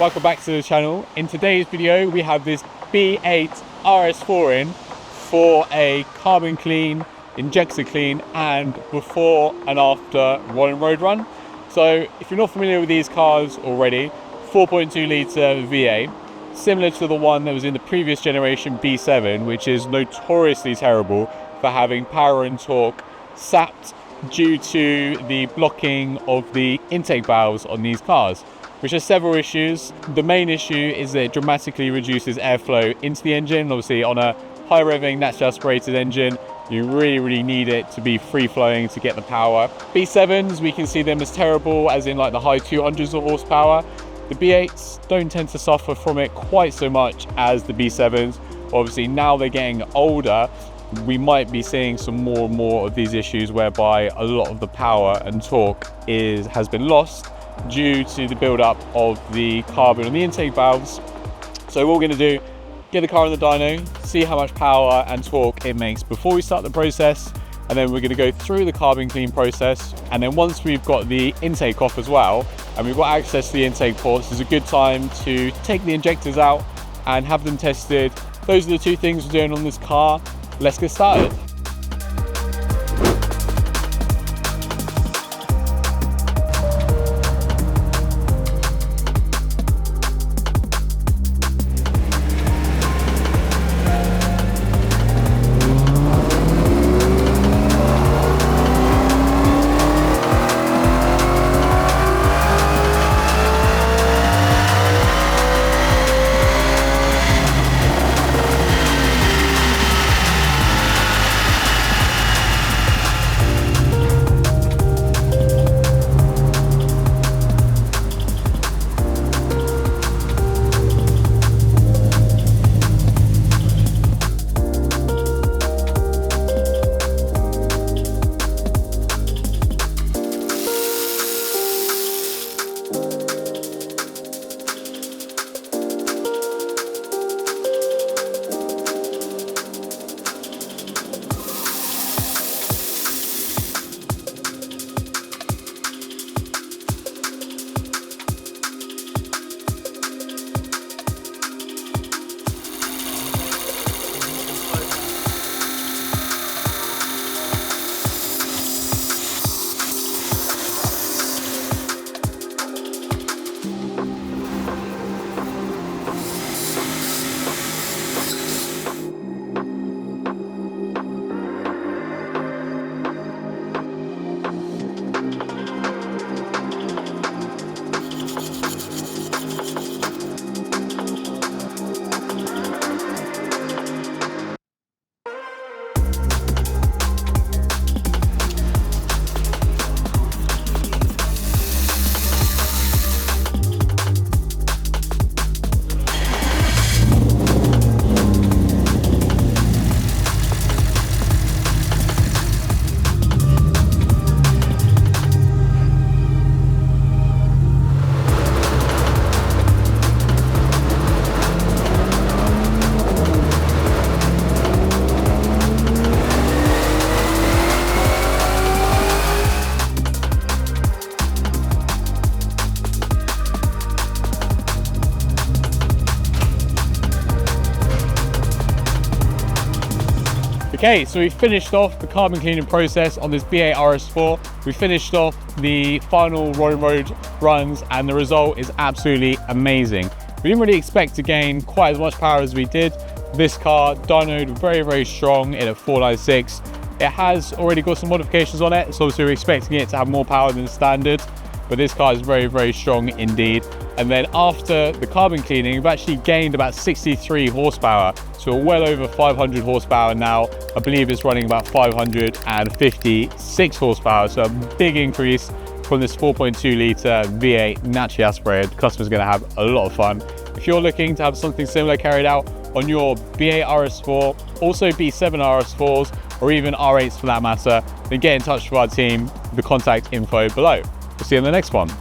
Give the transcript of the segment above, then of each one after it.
welcome back to the channel. In today's video we have this B8 RS4 in for a carbon clean, injector clean and before and after road run. So if you're not familiar with these cars already, 4.2 litre V8, similar to the one that was in the previous generation B7, which is notoriously terrible for having power and torque sapped due to the blocking of the intake valves on these cars, which has several issues. The main issue is that it dramatically reduces airflow into the engine. Obviously on a high revving naturally aspirated engine, you really need it to be free flowing to get the power. B7s, we can see them as terrible, as in like the high 200s of horsepower. The B8s don't tend to suffer from it quite so much as the B7s. Obviously now they're getting older, we might be seeing some more and more of these issues whereby a lot of the power and torque has been lost due to the build-up of the carbon on the intake valves. So what we're going to do, get the car on the dyno, see how much power and torque it makes before we start the process, and then we're going to go through the carbon clean process. And then once we've got the intake off as well and we've got access to the intake ports, it's a good time to take the injectors out and have them tested. Those are the two things we're doing on this car. Let's get started. Okay, so we finished off the carbon cleaning process on this B8 RS4. We finished off the final road runs and the result is absolutely amazing. We didn't really expect to gain quite as much power as we did. This car dynoed very strong in at 496. It has already got some modifications on it, so obviously we're expecting it to have more power than standard, but this car is very strong indeed. And then after the carbon cleaning, we've actually gained about 63 horsepower. So we're well over 500 horsepower now. I believe it's running about 556 horsepower. So a big increase from this 4.2 litre V8 naturally aspirated. The customer's gonna have a lot of fun. If you're looking to have something similar carried out on your B8 RS4, also B7 RS4s, or even R8s for that matter, then get in touch with our team, the contact info below. We'll see you in the next one.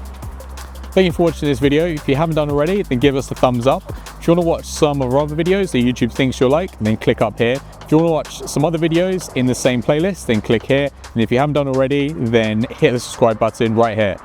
Thank you for watching this video. If you haven't done already, then give us a thumbs up. If you want to watch some of our other videos that YouTube thinks you'll like, then click up here. If you want to watch some other videos in the same playlist, then click here. And if you haven't done already, then hit the subscribe button right here.